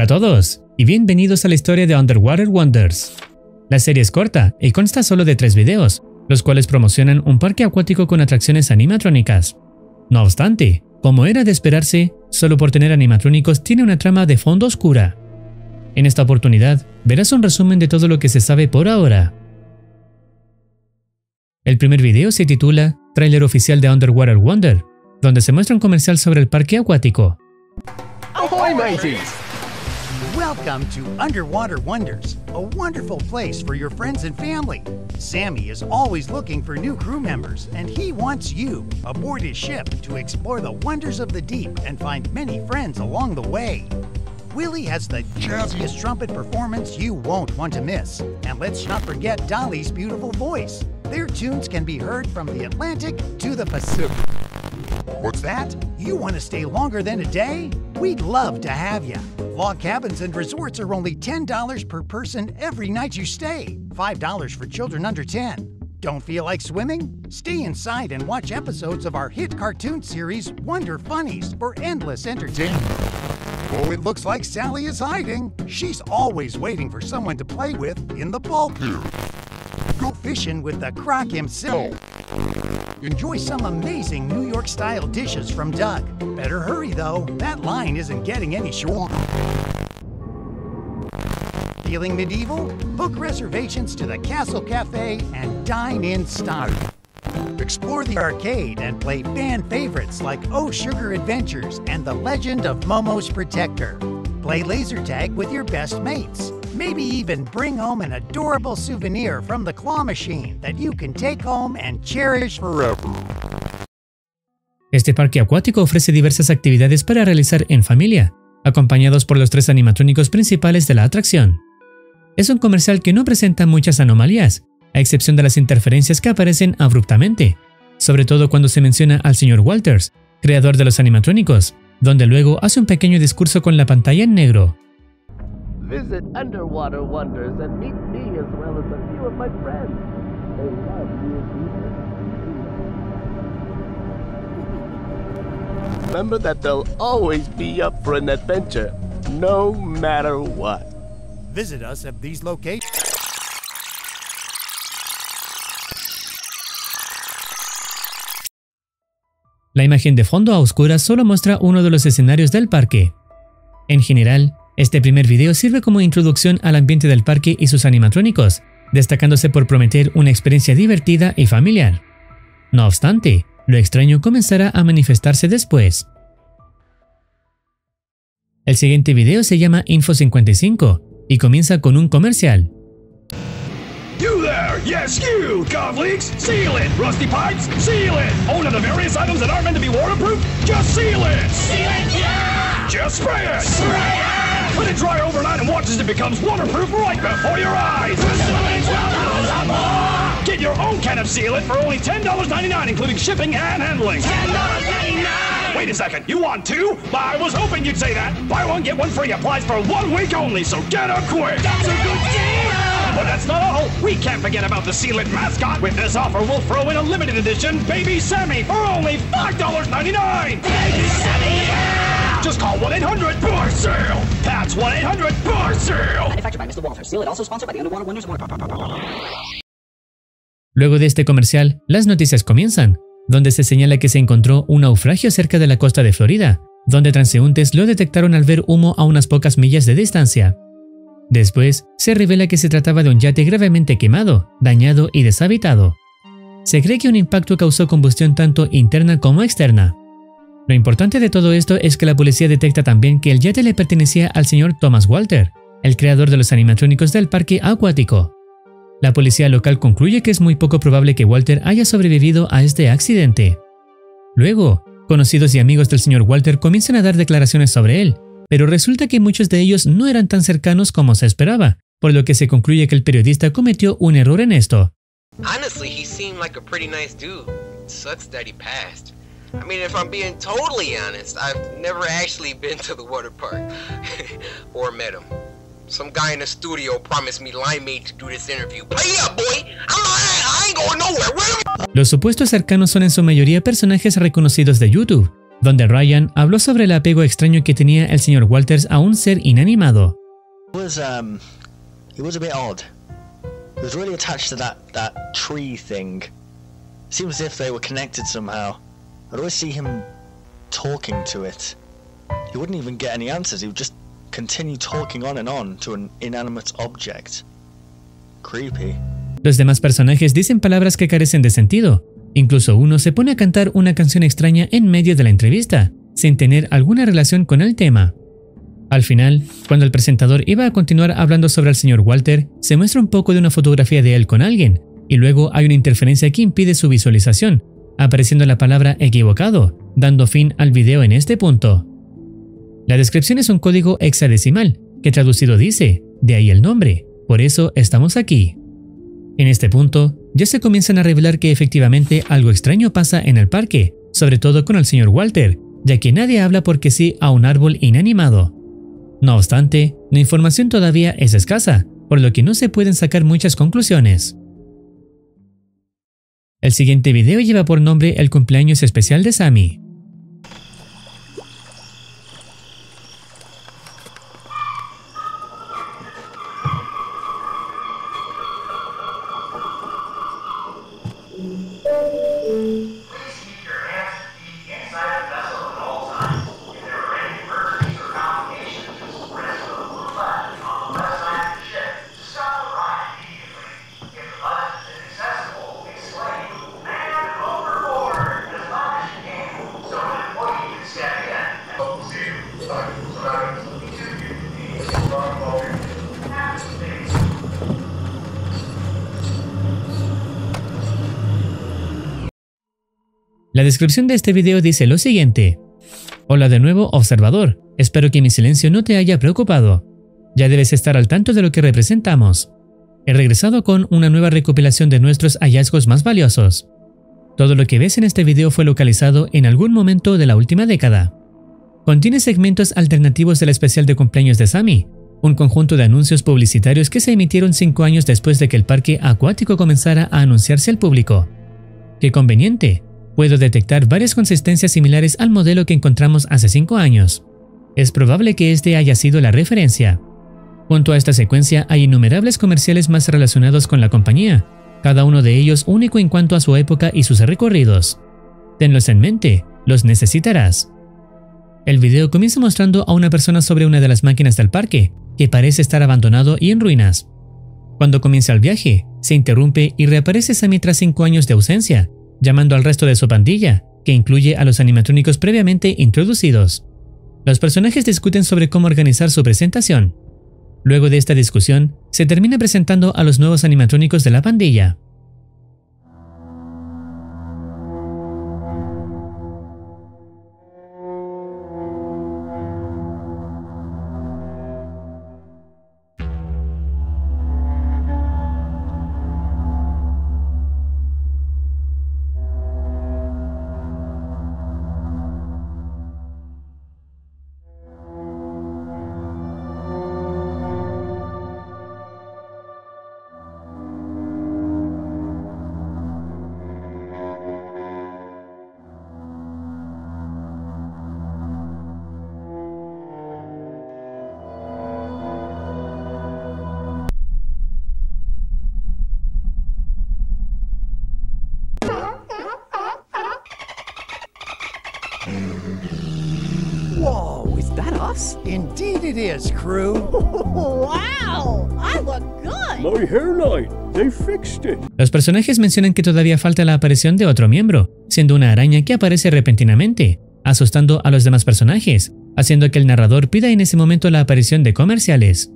Hola a todos y bienvenidos a la historia de Underwater Wonders. La serie es corta y consta solo de 3 videos, los cuales promocionan un parque acuático con atracciones animatrónicas. No obstante, como era de esperarse, solo por tener animatrónicos tiene una trama de fondo oscura. En esta oportunidad, verás un resumen de todo lo que se sabe por ahora. El primer video se titula Tráiler oficial de Underwater Wonder, donde se muestra un comercial sobre el parque acuático. Ahoy, mateys! Welcome to Underwater Wonders, a wonderful place for your friends and family. Sammy is always looking for new crew members, and he wants you aboard his ship to explore the wonders of the deep and find many friends along the way. Willie has the jazziest trumpet performance you won't want to miss. And let's not forget Dolly's beautiful voice. Their tunes can be heard from the Atlantic to the Pacific. What's that? You want to stay longer than a day? We'd love to have you. Log cabins and resorts are only $10 per person every night you stay. $5 for children under 10. Don't feel like swimming? Stay inside and watch episodes of our hit cartoon series, Wonder Funnies, for endless entertainment. Oh, it looks like Sally is hiding. She's always waiting for someone to play with in the ball pier. Go fishing with the Croc himself. Enjoy some amazing New York-style dishes from Doug. Better hurry, though. That line isn't getting any shorter. Feeling medieval? Book reservations to the Castle Cafe and dine in style. Explore the arcade and play fan favorites like Oh Sugar Adventures and The Legend of Momo's Protector. Play laser tag with your best mates. Maybe even bring home an adorable souvenir from the claw machine that you can take home and cherish forever. Este parque acuático ofrece diversas actividades para realizar en familia, acompañados por los 3 animatrónicos principales de la atracción. Es un comercial que no presenta muchas anomalías, a excepción de las interferencias que aparecen abruptamente, sobre todo cuando se menciona al Sr. Walters, creador de los animatrónicos, donde luego hace un pequeño discurso con la pantalla en negro. Visit Underwater Wonders and meet me as well as a few of my friends. They love you people. Remember that they'll always be up for an adventure, no matter what. Visit us at these locations. La imagen de fondo a oscuras solo muestra uno de los escenarios del parque. En general, este primer video sirve como introducción al ambiente del parque y sus animatrónicos, destacándose por prometer una experiencia divertida y familiar. No obstante, lo extraño comenzará a manifestarse después. El siguiente video se llama Info 55 y comienza con un comercial. You there! Yes, you! Gov leaks? Seal it! Rusty pipes? Seal it! Oh, none of the various items that aren't meant to be waterproof? Just seal it! Seal it, yeah! Just spray it! Spray it! Let it dry overnight and watch as it becomes waterproof right before your eyes! Get your own can of Seal It for only $10.99, including shipping and handling! $10.99! Wait a second, you want 2? I was hoping you'd say that! Buy one, get one free applies for 1 week only, so get it quick! That's a good deal! But that's not all! We can't forget about the Seal It mascot! With this offer, we'll throw in a limited edition Baby Sammy for only $5.99! Baby Sammy, yeah! Just call 1-800-BAR-SALE! That's 1-800-BAR-SALE! Manufactured by Mr. Walter. Seal It, also sponsored by the Underwater Wonders of Luego de este comercial, las noticias comienzan, donde se señala que se encontró un naufragio cerca de la costa de Florida, donde transeúntes lo detectaron al ver humo a unas pocas millas de distancia. Después, se revela que se trataba de un yate gravemente quemado, dañado y deshabitado. Se cree que un impacto causó combustión tanto interna como externa. Lo importante de todo esto es que la policía detecta también que el yate le pertenecía al señor Thomas Walter, el creador de los animatrónicos del parque acuático. La policía local concluye que es muy poco probable que Walter haya sobrevivido a este accidente. Luego, conocidos y amigos del señor Walter comienzan a dar declaraciones sobre él, pero resulta que muchos de ellos no eran tan cercanos como se esperaba, por lo que se concluye que el periodista cometió un error en esto. Honestly, he seemed like a pretty nice dude. Sucks that he passed. I mean, if I'm being totally honest, I've never actually been to the water park or met him. Some guy in the studio promised me limeade to do this interview. Pay up, boy! I ain't going nowhere. Los supuestos cercanos son en su mayoría personajes reconocidos de YouTube, donde Ryan habló sobre el apego extraño que tenía el Sr. Walters a un ser inanimado. He was a bit odd. He was really attached to that tree thing. It seemed as if they were connected somehow. I'd always see him talking to it. He wouldn't even get any answers. He would just continue talking on to an inanimate object. Creepy. Los demás personajes dicen palabras que carecen de sentido. Incluso uno se pone a cantar una canción extraña en medio de la entrevista, sin tener alguna relación con el tema. Al final, cuando el presentador iba a continuar hablando sobre el Sr. Walter, se muestra un poco de una fotografía de él con alguien, y luego hay una interferencia que impide su visualización, apareciendo la palabra equivocado, dando fin al video en este punto. La descripción es un código hexadecimal, que traducido dice, de ahí el nombre, por eso estamos aquí. En este punto, ya se comienzan a revelar que efectivamente algo extraño pasa en el parque, sobre todo con el Sr. Walter, ya que nadie habla porque sí a un árbol inanimado. No obstante, la información todavía es escasa, por lo que no se pueden sacar muchas conclusiones. El siguiente video lleva por nombre el cumpleaños especial de Sammy. La descripción de este video dice lo siguiente: Hola de nuevo, observador. Espero que mi silencio no te haya preocupado. Ya debes estar al tanto de lo que representamos. He regresado con una nueva recopilación de nuestros hallazgos más valiosos. Todo lo que ves en este video fue localizado en algún momento de la última década. Contiene segmentos alternativos del especial de cumpleaños de Sammy, un conjunto de anuncios publicitarios que se emitieron 5 años después de que el parque acuático comenzara a anunciarse al público. ¡Qué conveniente! Puedo detectar varias consistencias similares al modelo que encontramos hace 5 años. Es probable que este haya sido la referencia. Junto a esta secuencia hay innumerables comerciales más relacionados con la compañía, cada uno de ellos único en cuanto a su época y sus recorridos. Tenlos en mente, los necesitarás. El video comienza mostrando a una persona sobre una de las máquinas del parque, que parece estar abandonado y en ruinas. Cuando comienza el viaje, se interrumpe y reaparece Sammy tras 5 años de ausencia, llamando al resto de su pandilla, que incluye a los animatrónicos previamente introducidos. Los personajes discuten sobre cómo organizar su presentación. Luego de esta discusión, se termina presentando a los nuevos animatrónicos de la pandilla. Whoa, is that us? Indeed it is, crew. Wow, I look good. My hairline, they fixed it. Los personajes mencionan que todavía falta la aparición de otro miembro, siendo una araña que aparece repentinamente, asustando a los demás personajes, haciendo que el narrador pida en ese momento la aparición de comerciales.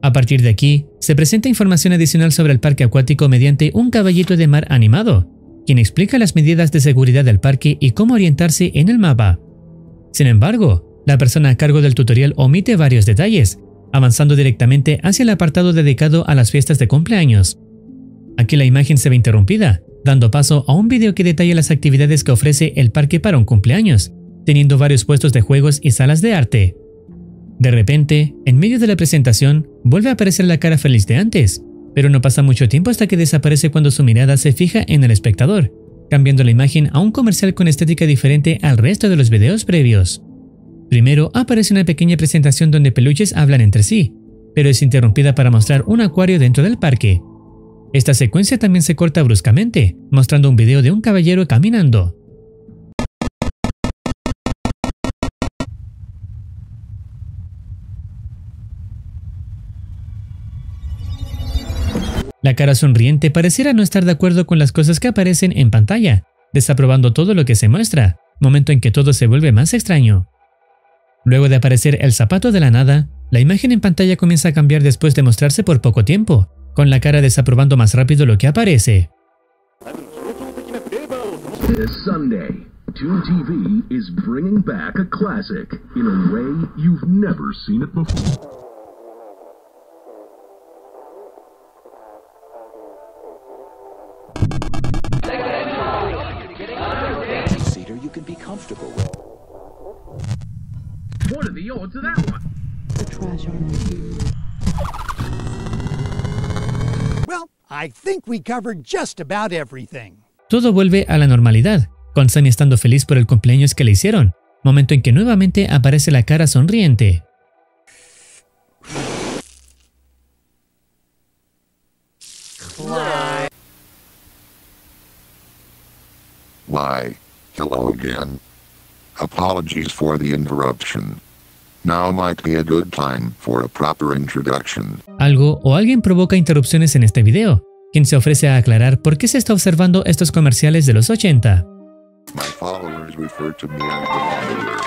A partir de aquí, se presenta información adicional sobre el parque acuático mediante un caballito de mar animado, quien explica las medidas de seguridad del parque y cómo orientarse en el mapa. Sin embargo, la persona a cargo del tutorial omite varios detalles, avanzando directamente hacia el apartado dedicado a las fiestas de cumpleaños. Aquí la imagen se ve interrumpida, dando paso a un video que detalla las actividades que ofrece el parque para un cumpleaños, teniendo varios puestos de juegos y salas de arte. De repente, en medio de la presentación, vuelve a aparecer la cara feliz de antes, pero no pasa mucho tiempo hasta que desaparece cuando su mirada se fija en el espectador, cambiando la imagen a un comercial con estética diferente al resto de los videos previos. Primero aparece una pequeña presentación donde peluches hablan entre sí, pero es interrumpida para mostrar un acuario dentro del parque. Esta secuencia también se corta bruscamente, mostrando un video de un caballero caminando. La cara sonriente pareciera no estar de acuerdo con las cosas que aparecen en pantalla, desaprobando todo lo que se muestra, momento en que todo se vuelve más extraño. Luego de aparecer el zapato de la nada, la imagen en pantalla comienza a cambiar después de mostrarse por poco tiempo, con la cara desaprobando más rápido lo que aparece. This Sunday, Toon TV is bringing back a classic in a way you've never seen it before. Seater you can be comfortable with. What are the odds of that one? The treasure. Well, I think we covered just about everything. Todo vuelve a la normalidad, con Sammy estando feliz por el cumpleaños que le hicieron, momento en que nuevamente aparece la cara sonriente. Why, hello again. Apologies for the interruption. Now might be a good time for a proper introduction. Algo o alguien provoca interrupciones en este video, quien se ofrece a aclarar por qué se está observando estos comerciales de los 80. My followers refer to me as the Wanderer.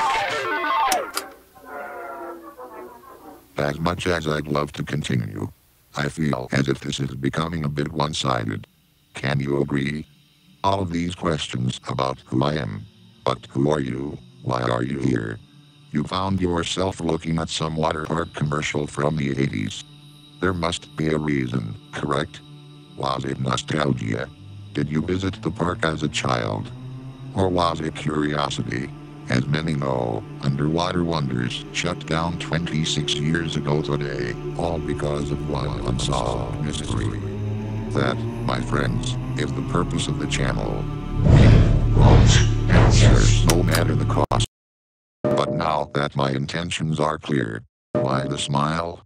As much as I'd love to continue, I feel as if this is becoming a bit one-sided. Can you agree? All of these questions about who I am, but who are you, why are you here? You found yourself looking at some water park commercial from the 80s. There must be a reason, correct? Was it nostalgia? Did you visit the park as a child? Or was it curiosity? As many know, Underwater Wonders shut down 26 years ago today, all because of one unsolved mystery. That, my friends, is the purpose of the channel. We won't answer, no matter the cost. But now that my intentions are clear, why the smile?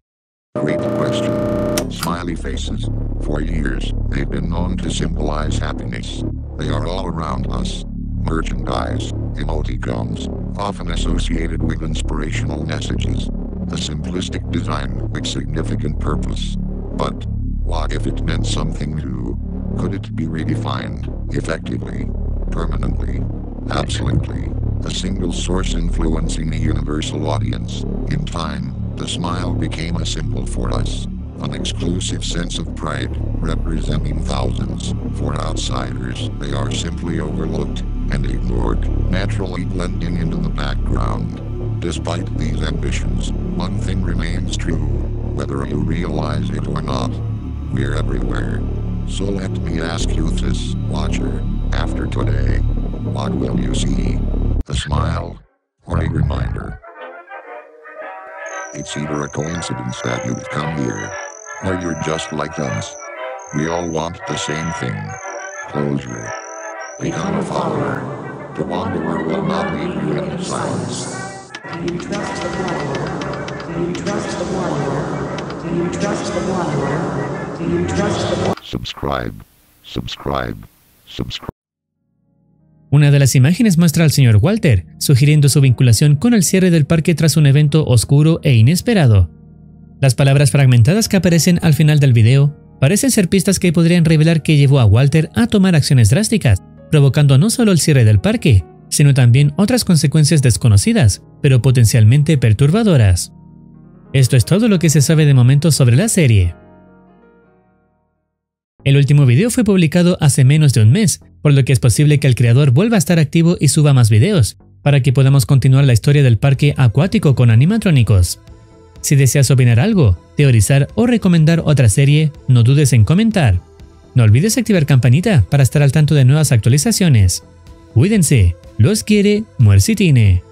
Great question. Smiley faces. For years, they've been known to symbolize happiness. They are all around us. Merchandise, emoticons, often associated with inspirational messages. A simplistic design with significant purpose. But what if it meant something new? Could it be redefined, effectively, permanently, absolutely? A single source influencing a universal audience. In time, the smile became a symbol for us. An exclusive sense of pride, representing thousands. For outsiders, they are simply overlooked and ignored, naturally blending into the background. Despite these ambitions, one thing remains true, whether you realize it or not. We're everywhere. So let me ask you this, watcher, after today, what will you see? A smile? Or a reminder? It's either a coincidence that you've come here, or you're just like us. We all want the same thing. Closure. Become a follower. The Wanderer will not leave you in silence. Do you trust the Wanderer? Do you trust the Wanderer? Do you trust the Wanderer? Do you trust the Wanderer? Subscribe. Subscribe. Subscribe. Una de las imágenes muestra al señor Walter, sugiriendo su vinculación con el cierre del parque tras un evento oscuro e inesperado. Las palabras fragmentadas que aparecen al final del video parecen ser pistas que podrían revelar que llevó a Walter a tomar acciones drásticas, provocando no solo el cierre del parque, sino también otras consecuencias desconocidas, pero potencialmente perturbadoras. Esto es todo lo que se sabe de momento sobre la serie. El último video fue publicado hace menos de un mes, por lo que es posible que el creador vuelva a estar activo y suba más videos, para que podamos continuar la historia del parque acuático con animatrónicos. Si deseas opinar algo, teorizar o recomendar otra serie, no dudes en comentar. No olvides activar campanita para estar al tanto de nuevas actualizaciones. Cuídense, los quiere Muercitine.